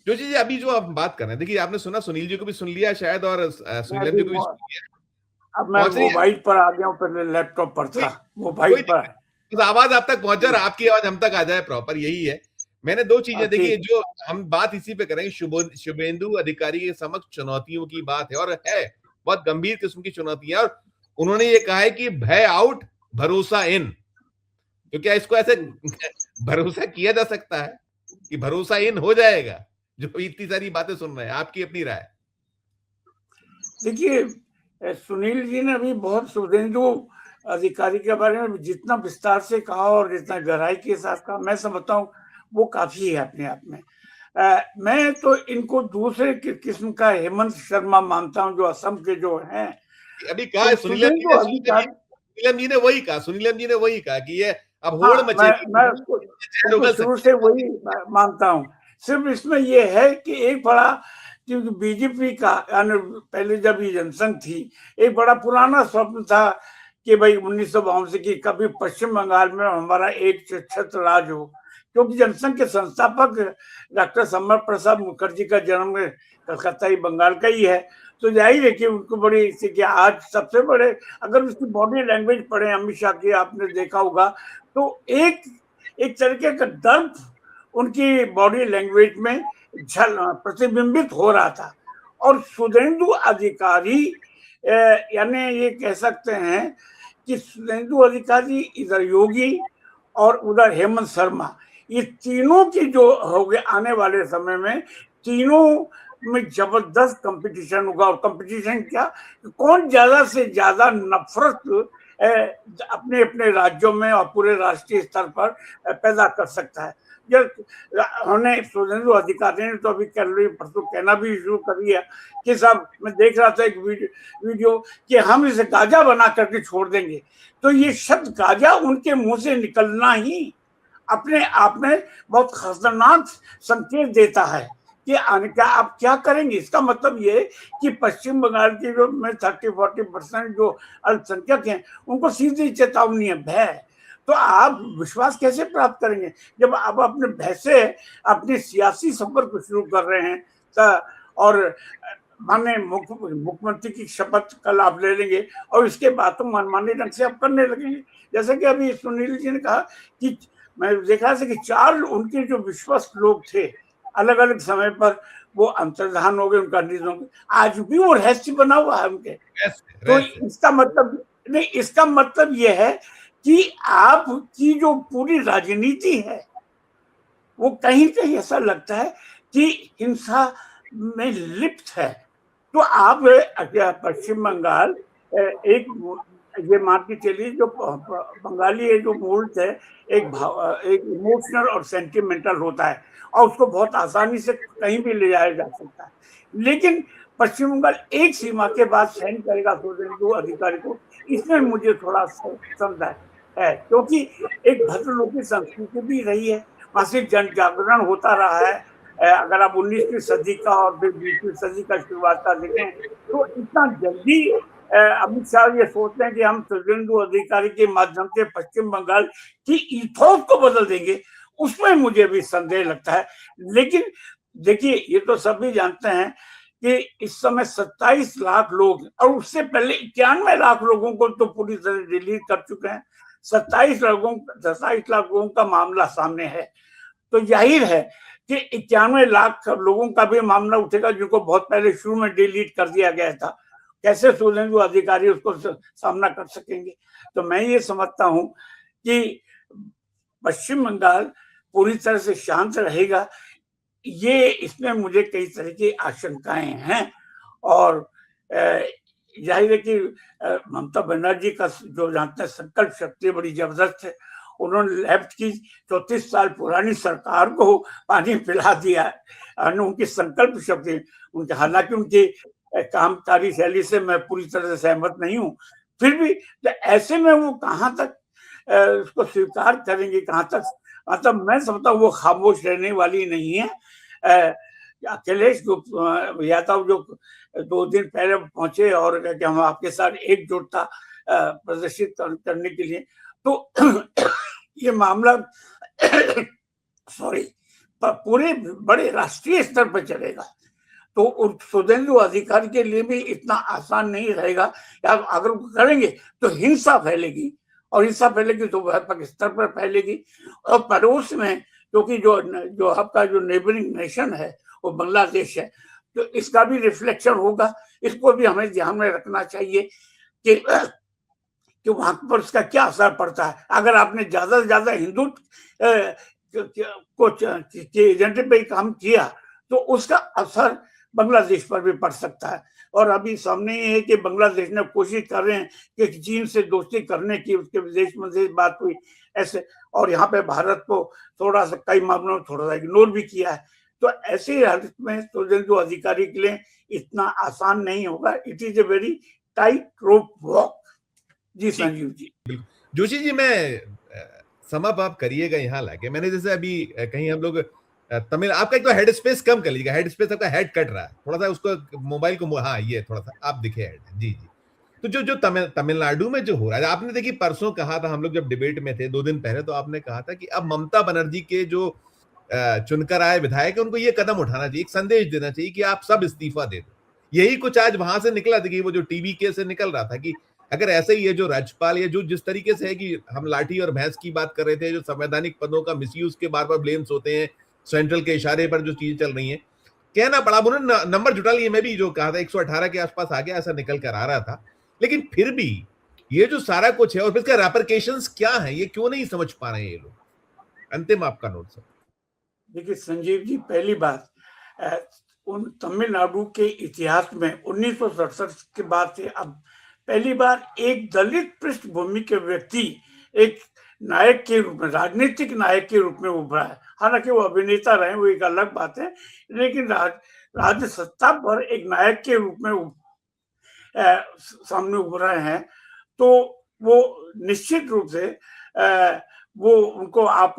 जो चीजें अभी जो आप बात कर रहे हैं, देखिए आपने सुना, सुनील जी को भी सुन लिया शायद, और मैं सुनीलम अभी जी को भी सुन लिया। अब मैं पहुंच रही है मोबाइल पर आ गया हूँ, पहले लैपटॉप पर कोई था, मोबाइल कोई पर। दिक्कत नहीं। बस आवाज आप तक पहुंचे और आपकी आवाज हम तक आ जाए प्रॉपर, यही है। मैंने दो चीजें देखी, ठीक। जो हम बात इसी पे करेंगे, शुभेंदु अधिकारी के समक्ष चुनौतियों की बात है, और है बहुत गंभीर किस्म की चुनौतियां। और उन्होंने ये कहा है कि भय आउट, भरोसा इन। तो क्या इसको ऐसे भरोसा किया जा सकता है कि भरोसा इन हो जाएगा? जो इतनी सारी बातें सुन रहे हैं, आपकी अपनी राय। देखिए, सुनील जी ने अभी बहुत शुभेंदु अधिकारी के बारे में जितना विस्तार से कहा और जितना गहराई के साथ कहा, मैं समझता हूँ वो काफी है अपने आप में। मैं तो इनको दूसरे किस्म का हेमंत शर्मा मानता हूँ, जो असम के जो हैं। अभी कहा है तो सुनीलम जी शुभेंदु ने, अधिकारी, सुनीलम जी ने वही कहा, सुनीलम जी ने वही कहा कि ये अब होड़ हाँ, मचेगी, मैं उसको जहर उनको उगल शुरू सकता से है। वही मानता हूँ। सिर्फ इसमें ये है कि एक बड़ा, क्योंकि बीजेपी का, यानी पहले जब ये जनसंघ थी, एक बड़ा पुराना स्वप्न था कि भाई 1952 से, कि कभी पश्चिम बंगाल में हमारा एक छत्र राज हो। क्योंकि जनसंघ के संस्थापक डॉक्टर श्यामा प्रसाद मुखर्जी का जन्म कलकत्ता ही, बंगाल का ही है। तो जाहिर है कि उनको बड़ी, कि आज सबसे बड़े, अगर उसकी बॉडी लैंग्वेज पढ़े अमित शाह की, आपने देखा होगा, तो एक एक तरीके का दर्द उनकी बॉडी लैंग्वेज में झल प्रतिबिंबित हो रहा था। और शुभेंदु अधिकारी, यानी ये कह सकते हैं कि शुभेंदु अधिकारी, इधर योगी और उधर हेमंत शर्मा, ये तीनों की जो हो गए आने वाले समय में, तीनों में जबरदस्त कंपटीशन होगा। और कंपटीशन क्या, कौन ज्यादा से ज्यादा नफरत अपने अपने राज्यों में और पूरे राष्ट्रीय स्तर पर पैदा कर सकता है। जब हमने शुभेंदु अधिकारी ने तो अभी कल परसों कहना भी शुरू कर दिया कि साहब, मैं देख रहा था एक वीडियो कि हम इसे गाजा बना करके छोड़ देंगे। तो ये शब्द गाजा उनके मुंह से निकलना ही अपने आप में बहुत खतरनाक संकेत देता है कि आने क्या आप क्या करेंगे। इसका मतलब ये कि पश्चिम बंगाल की जो में 30-40% जो अल्पसंख्यक हैं, उनको सीधी चेतावनी है, भय। तो आप विश्वास कैसे प्राप्त करेंगे जब आप अपने भय से अपने सियासी सफर को शुरू कर रहे हैं? और माने मुख्यमंत्री की शपथ कल आप ले लेंगे और इसके बाद तो मनमानी ढंग से आप करने लगेंगे। जैसे कि अभी सुनील जी ने कहा कि मैं देखा था कि 4 उनके जो विश्वस्त लोग थे, अलग अलग समय पर वो अंतर्धान हो गए, उनका निधन हो गया। आज भी वो रहस्य बना हुआ है उनके। तो रहस्य। इसका मतलब नहीं, इसका मतलब यह है कि आपकी जो पूरी राजनीति है, वो कहीं कहीं ऐसा लगता है कि हिंसा में लिप्त है। तो आप पश्चिम बंगाल, एक, ये मान के चलिए, जो बंगाली है जो मूल है, एक इमोशनल और सेंटिमेंटल होता है, और उसको बहुत आसानी से कहीं भी ले जाया जा सकता है। लेकिन पश्चिम बंगाल एक सीमा के बाद सहन करेगा शुभेंदु अधिकारी को, इसमें मुझे थोड़ा संदेह है। क्योंकि एक भद्रलोकी संस्कृति भी रही है, वहां से जन जागरण होता रहा है। अगर आप 19वीं सदी का और फिर 20वीं सदी का शुरुआत का देखें, तो इतना जल्दी अमित शाह ये सोचते हैं कि हम शुभेंदु अधिकारी के माध्यम से पश्चिम बंगाल की इथोस को बदल देंगे, उसमें मुझे भी संदेह लगता है। लेकिन देखिए, ये तो सभी जानते हैं कि इस समय 27 लाख लोग, और उससे पहले 91 लाख लोगों को तो पूरी तरह डिलीट कर चुके हैं। 27 लाख लोगों का मामला सामने है। तो जाहिर है कि 91 लाख लोगों का भी मामला उठेगा, जिनको बहुत पहले शुरू में डिलीट कर दिया गया था। कैसे शुभेंदु अधिकारी उसको सामना कर सकेंगे? तो मैं ये समझता हूं कि पश्चिम बंगाल पूरी तरह से शांत रहेगा, ये इसमें मुझे कई तरह की आशंकाएं हैं। और जाहिर है कि ममता बनर्जी का जो जानते हैं, संकल्प शक्ति बड़ी जबरदस्त है। उन्होंने लेफ्ट की 34 साल पुरानी सरकार को पानी पिला दिया है। उनकी संकल्प शक्ति, उनके, हालांकि उनकी कामकारी शैली से मैं पूरी तरह से सहमत नहीं हूँ, फिर भी तो ऐसे में वो कहाँ तक उसको स्वीकार करेंगे, कहाँ तक, मतलब मैं समझता हूँ वो खामोश रहने वाली नहीं है। अखिलेश यादव जो 2 दिन पहले पहुंचे और कि हम आपके साथ एकजुटता प्रदर्शित करने के लिए, तो ये मामला सॉरी, पूरे बड़े राष्ट्रीय स्तर पर चलेगा। तो शुभेंदु अधिकारी के लिए भी इतना आसान नहीं रहेगा। अगर वो करेंगे तो हिंसा फैलेगी, और हिंसा फैलेगी तो व्यापक स्तर पर फैलेगी। और पड़ोस में, क्योंकि जो आपका जो नेबरिंग नेशन है वो बांग्लादेश है, तो इसका भी रिफ्लेक्शन होगा। इसको भी हमें ध्यान में रखना चाहिए कि वहां पर उसका क्या असर पड़ता है। अगर आपने ज्यादा से ज्यादा हिंदू को एजेंडे पे काम किया तो उसका असर बांग्लादेश पर भी पड़ सकता है। और अभी सामने ये है कि बांग्लादेश ने कोशिश कर रहे हैं कि चीन से दोस्ती करने की, उसके विदेश मंत्री से बात हुई ऐसे, और यहाँ पे भारत को थोड़ा सा कई मामलों में थोड़ा सा इग्नोर भी किया है। तो ऐसी हालत में शुभेंदु अधिकारी के लिए इतना आसान नहीं होगा। It is a very tight rope walk. जी संजीव जी। जोशी जी, मैं समअप आप करिएगा यहाँ लाके। मैंने जैसे अभी कहीं हम लोग तमिल, आपका एक तो हेड स्पेस कम कर लीजिएगा, हेड स्पेस आपका हेड कट रहा है थोड़ा सा, उसको मोबाइल को, हाँ ये थोड़ा सा आप दिखे हेड। जी जी। तो जो तमिलनाडु में जो हो रहा है, आपने देखिए परसों कहा था, हम लोग जब डिबेट में थे 2 दिन पहले, तो आपने कहा था कि अब ममता बनर्जी के जो चुनकर आए विधायक है उनको ये कदम उठाना चाहिए, एक संदेश देना चाहिए कि आप सब इस्तीफा दे दो। यही कुछ आज वहां से निकला था कि वो जो टीवी के से निकल रहा था कि अगर ऐसे ही है जो राज्यपाल, या जो जिस तरीके से है कि हम लाठी और भैंस की बात कर रहे थे, जो संवैधानिक पदों का मिसयूज के बार बार ब्लेम्स होते हैं, सेंट्रल के इशारे पर जो चीजें चल रही हैं, कहना पड़ा। उन्होंने नंबर जुटा लिए, मैं भी जो कहा था 118 के आसपास आ गया, ऐसा निकल कर आ रहा था। लेकिन फिर भी ये जो सारा कुछ है और इसका रेपरकेशंस क्या है, ये क्यों नहीं समझ पा रहे हैं ये लोग? अंतिम आपका नोट सर। देखिए संजीव जी, पहली बात, उन तमिलनाडु के इतिहास में 1967 के बाद से अब पहली बार एक दलित पृष्ठभूमि के व्यक्ति एक नायक के रूप में, राजनीतिक नायक के रूप में उभरा है। हालांकि वो अभिनेता रहे, वो एक अलग बात है, लेकिन राज्य सत्ता पर एक नायक के रूप में सामने उभरा है। तो वो निश्चित रूप से वो उनको आप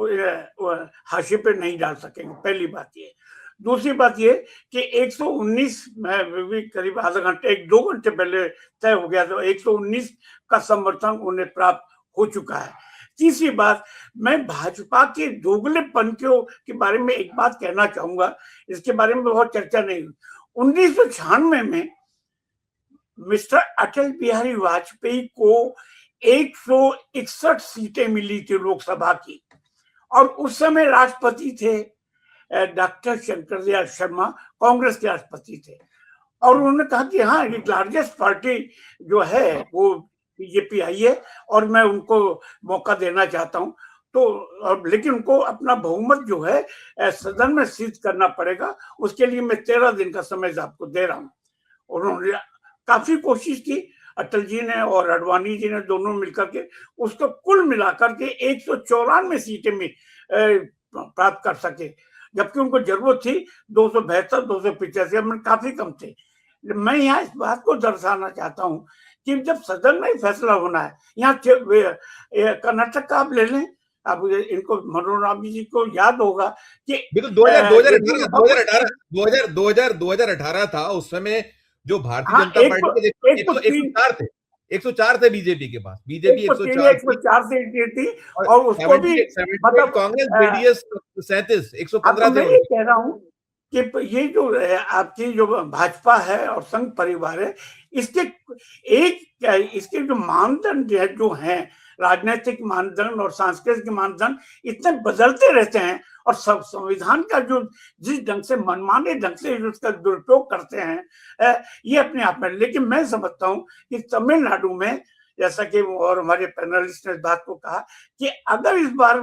हाशिए पे नहीं डाल सकेंगे, पहली बात ये। दूसरी बात ये कि 119 में भी करीब आधा घंटे, 1-2 घंटे पहले तय हो गया, तो 119 का समर्थन उन्हें प्राप्त हो चुका है। तीसरी बात, मैं भाजपा के दोगलेपन के बारे में एक बात कहना चाहूंगा, इसके बारे में बहुत चर्चा नहीं हुई। 1996 में मिस्टर अटल बिहारी वाजपेयी को 161 सीटें मिली थी लोकसभा की, और उस समय राष्ट्रपति थे डॉक्टर शंकर दयाल शर्मा, कांग्रेस के राष्ट्रपति थे। और उन्होंने कहा कि हाँ, एक लार्जेस्ट पार्टी जो है वो बीजेपी आई है और मैं उनको मौका देना चाहता हूँ। तो लेकिन उनको अपना बहुमत जो है सदन में सिद्ध करना पड़ेगा, उसके लिए मैं 13 दिन का समय आपको दे रहा हूँ। उन्होंने काफी कोशिश की, अटल जी ने और अडवाणी जी ने दोनों मिलकर के उसको कुल मिलाकर के 194 सीटें में प्राप्त कर सके, जबकि उनको जरूरत थी 272, 285 में काफी कम थे। मैं यहाँ इस बात को दर्शाना चाहता हूँ कि जब सदन में फैसला होना है, यहाँ कर्नाटक का आप ले लें, अब इनको मनोरम जी को याद होगा कि 2018 था, उस समय जो भारतीय जनता पार्टी के 104 थे, 104 थे बीजेपी के पास, बीजेपी 104 सीटें थी, और उसको भी मतलब कांग्रेस जेडीएस 37, 115 थे। मैं ये कह रहा हूँ कि ये जो आपकी जो भाजपा है और संघ परिवार है, इसके जो मानदंड जो हैं, राजनीतिक मानदंड और सांस्कृतिक मानदंड इतने बदलते रहते हैं, और सब संविधान का जो जिस ढंग से मनमाने ढंग से उसका दुरुपयोग करते हैं, ये अपने आप में। लेकिन मैं समझता हूँ कि तमिलनाडु में, जैसा कि और हमारे पैनलिस्ट ने इस बात को कहा कि अगर इस बार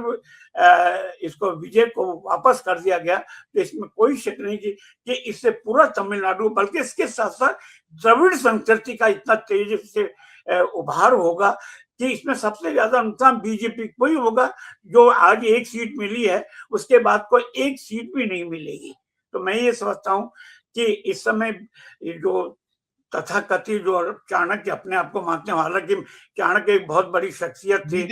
इसको विजय को वापस कर दिया गया तो इसमें कोई शक नहीं कि इससे पूरा तमिलनाडु, बल्कि इसके साथ साथ द्रविड़ संस्कृति का इतना तेजी से उभार होगा कि इसमें सबसे ज्यादा नुकसान बीजेपी को ही होगा। जो आज 1 सीट मिली है, उसके बाद कोई 1 सीट भी नहीं मिलेगी। तो मैं ये समझता हूँ कि इस समय जो तथाकथित जो चाणक्य अपने आप को मानते हैं, हालांकि चाणक्य एक बहुत बड़ी शख्सियत थी।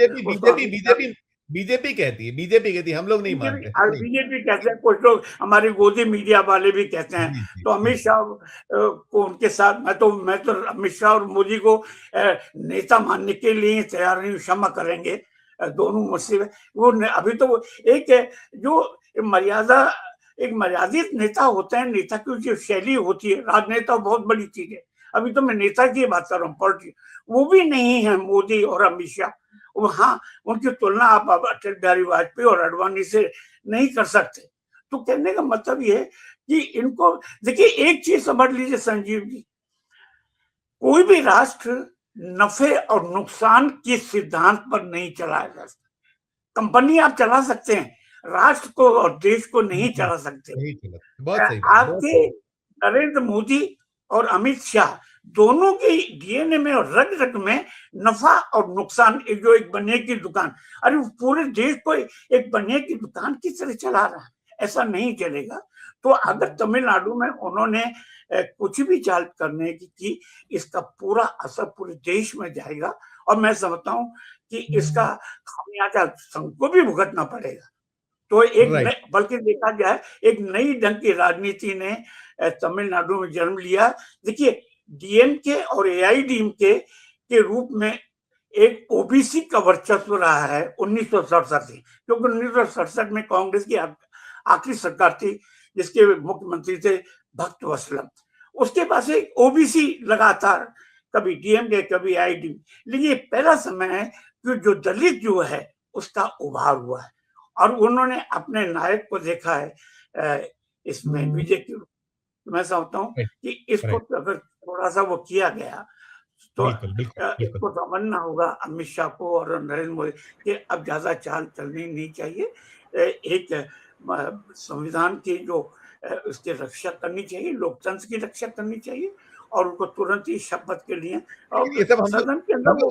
बीजेपी कहती है, हम लोग नहीं मानते। बीजेपी कहते हैं, कुछ लोग हमारे गोदी मीडिया वाले भी कहते हैं। तो अमित शाह को उनके साथ मैं तो अमित शाह और मोदी को नेता मानने के लिए तैयार नहीं, क्षमा करेंगे, दोनों मुझसे वो अभी तो वो एक जो मर्यादा, एक मर्यादित नेता होते हैं, नेता की जो शैली होती है, राजनेता बहुत बड़ी चीज है, अभी तो मैं नेता की बात कर रहा हूँ, पॉलिटिक्स, वो भी नहीं है मोदी और अमित शाह। हाँ, उनकी तुलना आप अटल बिहारी वाजपेयी और आडवाणी से नहीं कर सकते। तो कहने का मतलब ये है कि इनको देखिए, एक चीज समझ लीजिए संजीव जी, कोई भी राष्ट्र नफे और नुकसान के सिद्धांत पर नहीं चलाया जा सकता। कंपनी आप चला सकते हैं, राष्ट्र को और देश को नहीं चला सकते। नहीं चला, बहुत सही बात, बहुत आपके सही। नरेंद्र मोदी और अमित शाह दोनों के डीएनए में और रग रग में नफा और नुकसान, एक जो एक बनिए की दुकान, अरे पूरे देश को एक बनिए की दुकान की तरह चला रहा है, ऐसा नहीं चलेगा। तो अगर तमिलनाडु में उन्होंने कुछ भी चाल करने की, इसका पूरा असर पूरे देश में जाएगा, और मैं समझता हूं कि इसका खामियाजा संघ को भी भुगतना पड़ेगा। तो एक बल्कि देखा जाए, एक नई ढंग की राजनीति ने तमिलनाडु में जन्म लिया। देखिए, डीएमके और एआईडीएमके के रूप में एक ओबीसी का वर्चस्व रहा है 1967 से, क्योंकि 1967 में कांग्रेस की आखिरी सरकार थी जिसके मुख्यमंत्री थे भक्त वत्सलम। उसके पास एक ओबीसी लगातार, कभी डीएमके कभी एआईडीएमके, लेकिन ये पहला समय है कि जो दलित जो है उसका उभार हुआ है, और उन्होंने अपने नायक को देखा है इसमें विजय की। मैं समझता हूँ कि इसको अगर थोड़ा सा वो किया गया तो इसको समझना होगा अमित शाह को और नरेंद्र मोदी कि अब ज्यादा चाल चलनी नहीं चाहिए। एक संविधान की जो उसकी रक्षा करनी चाहिए, लोकतंत्र की रक्षा करनी चाहिए, और उनको तुरंत ही शपथ के लिए और ये सब सदन के अंदर वो